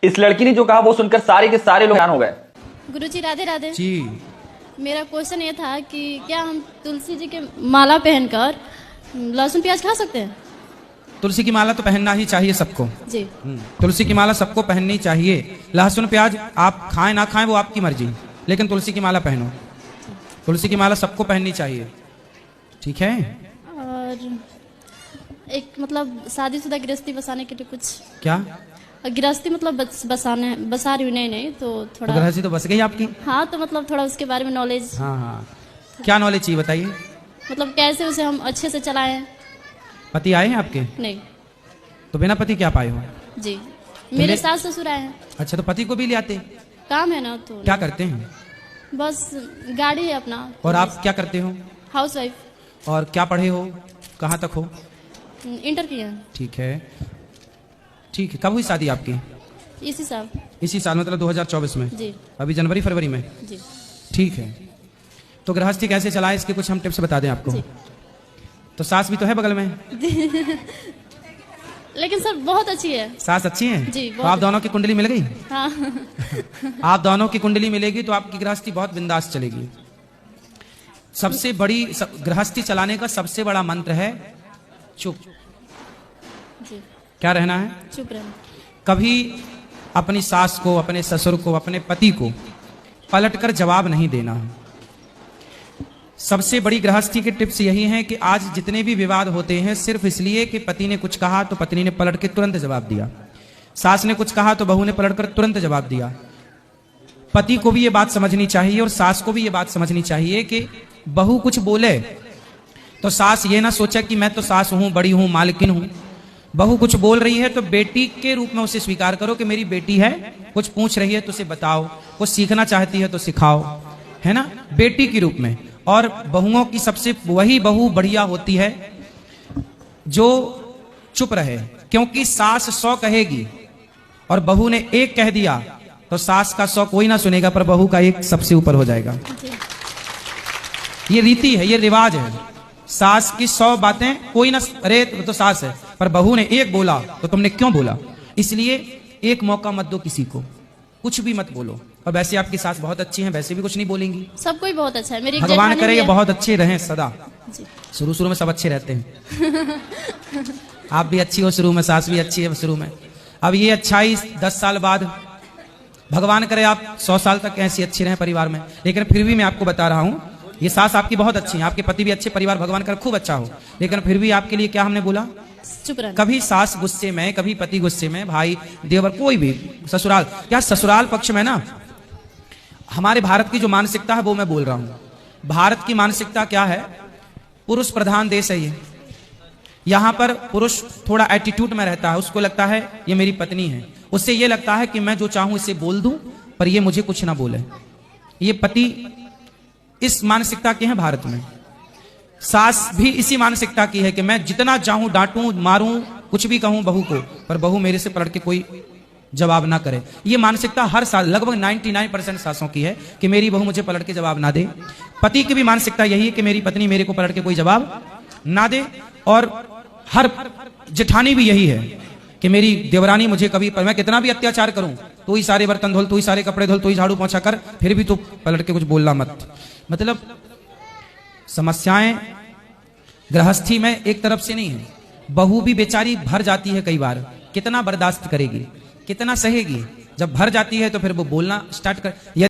इस लड़की ने जो कहा वो सुनकर सारे के सारे लोग हैरान हो गए। गुरुजी राधे राधे जी। मेरा क्वेश्चन ये था कि क्या हम तुलसी जी के माला पहनकर लहसुन प्याज खा सकते हैं? तुलसी की माला तो पहनना ही चाहिए सबको। जी। तुलसी की माला सबको पहननी चाहिए। लहसुन प्याज आप खाएं ना खाएं वो आपकी मर्जी, लेकिन तुलसी की माला पहनो। तुलसी की माला सबको पहननी चाहिए, ठीक है। और एक मतलब शादीशुदा गृहस्थी बसाने के लिए कुछ क्या गृहस्थी मतलब बसा रही हूँ, नहीं तो थोड़ा गृहस्थी तो बस गई आपकी। हाँ, तो मतलब थोड़ा उसके बारे में नॉलेज। हाँ हाँ, क्या नॉलेज चाहिए बताइए। मतलब कैसे उसे हम अच्छे से चलाएं। पति आए हैं आपके? नहीं। तो बिना पति क्या पाए हो? जी, मेरे सास ससुर आए हैं। अच्छा, तो पति को भी ले आते? काम है ना, तो क्या करते हैं? बस गाड़ी है अपना। और आप क्या करते हो? House wife. और क्या पढ़े हो, कहाँ तक हो? इंटर किया। ठीक है ठीक है। कब हुई शादी आपकी? इसी साल। इसी साल मतलब 2024 में? जी। अभी जनवरी फरवरी में? जी। ठीक है। तो गृहस्थी कैसे चलाए इसके कुछ हम टिप्स बता दें आपको। जी। तो सास भी तो है बगल में? लेकिन सर बहुत अच्छी है। सास अच्छी है जी, तो आप दोनों की कुंडली मिल गई। हाँ। आप दोनों की कुंडली मिलेगी तो आपकी गृहस्थी बहुत बिंदास चलेगी। सबसे बड़ी गृहस्थी चलाने का सबसे बड़ा मंत्र है चुप। जी। क्या रहना है? चुप रहना। कभी अपनी सास को, अपने ससुर को, अपने पति को पलटकर जवाब नहीं देना है। सबसे बड़ी गृहस्थी की टिप्स यही है कि आज जितने भी विवाद होते हैं सिर्फ इसलिए कि पति ने कुछ कहा तो पत्नी ने पलट के तुरंत जवाब दिया, सास ने कुछ कहा तो बहू ने पलटकर तुरंत जवाब दिया। पति को भी ये बात समझनी चाहिए और सास को भी ये बात समझनी चाहिए कि बहू कुछ बोले तो सास ये ना सोचा कि मैं तो सास हूं, बड़ी हूं, मालकिन हूं। बहू कुछ बोल रही है तो बेटी के रूप में उसे स्वीकार करो कि मेरी बेटी है, कुछ पूछ रही है तो उसे बताओ, कुछ सीखना चाहती है तो सिखाओ, है ना, बेटी के रूप में। और बहुओं की सबसे वही बहू बढ़िया होती है जो चुप रहे, क्योंकि सास 100 कहेगी और बहू ने 1 कह दिया तो सास का 100 कोई ना सुनेगा, पर बहू का 1 सबसे ऊपर हो जाएगा। ये रीति है, ये रिवाज है। सास की 100 बातें कोई ना, अरे तो सास है, पर बहू ने 1 बोला तो तुमने क्यों बोला। इसलिए 1 मौका मत दो किसी को, कुछ भी मत बोलो। और वैसे आपकी सास बहुत अच्छी हैं, वैसे भी कुछ नहीं बोलेंगी। सब कोई बहुत अच्छा है। मेरी भगवान करे ये बहुत अच्छे रहें सदा। शुरू शुरू में सब अच्छे रहते हैं। आप भी अच्छी हो शुरू में, सास भी अच्छी है शुरू में। अब ये अच्छाई 10 साल बाद, भगवान करे आप 100 साल तक ऐसी अच्छी रहें परिवार में। लेकिन फिर भी मैं आपको बता रहा हूँ, ये सास आपकी बहुत अच्छी है, आपके पति भी अच्छे, परिवार भगवान करे खूब अच्छा हो। लेकिन फिर भी आपके लिए क्या हमने बोला? चुप रहना। कभी सास गुस्से में, कभी पति गुस्से में, भाई देवर कोई भी, ससुराल क्या, ससुराल पक्ष में ना हमारे भारत की जो मानसिकता है वो मैं बोल रहा हूं। भारत की मानसिकता क्या है? पुरुष प्रधान देश है ये। यहां पर पुरुष थोड़ा एटीट्यूड में रहता है, उसको लगता है ये मेरी पत्नी है, उससे ये लगता है कि मैं जो चाहूं इसे बोल दूं पर ये मुझे कुछ ना बोले। ये पति इस मानसिकता के हैं भारत में। सास भी इसी मानसिकता की है कि मैं जितना चाहूं डांटूं, मारूं, कुछ भी कहूं बहू को, पर बहू मेरे से पलट के कोई जवाब ना करे। ये मानसिकता हर साल लगभग 99% सासों की है कि मेरी बहू मुझे पलट के जवाब ना दे। पति की भी मानसिकता यही है कि मेरी पत्नी मेरे को पलट के कोई जवाब ना दे। और हर जेठानी भी यही है कि मेरी देवरानी मुझे कभी, पर मैं कितना भी अत्याचार करूं, तू ही सारे बर्तन धोल, तू ही सारे कपड़े धोल, तू ही झाड़ू पोंछा कर, फिर भी तू पलट के कुछ बोलना मत। मतलब समस्याएं गृहस्थी में एक तरफ से नहीं है, बहू भी बेचारी भर जाती है कई बार। कितना बर्दाश्त करेगी, कितना सहेगी। जब भर जाती है तो फिर वो बोलना स्टार्ट कर।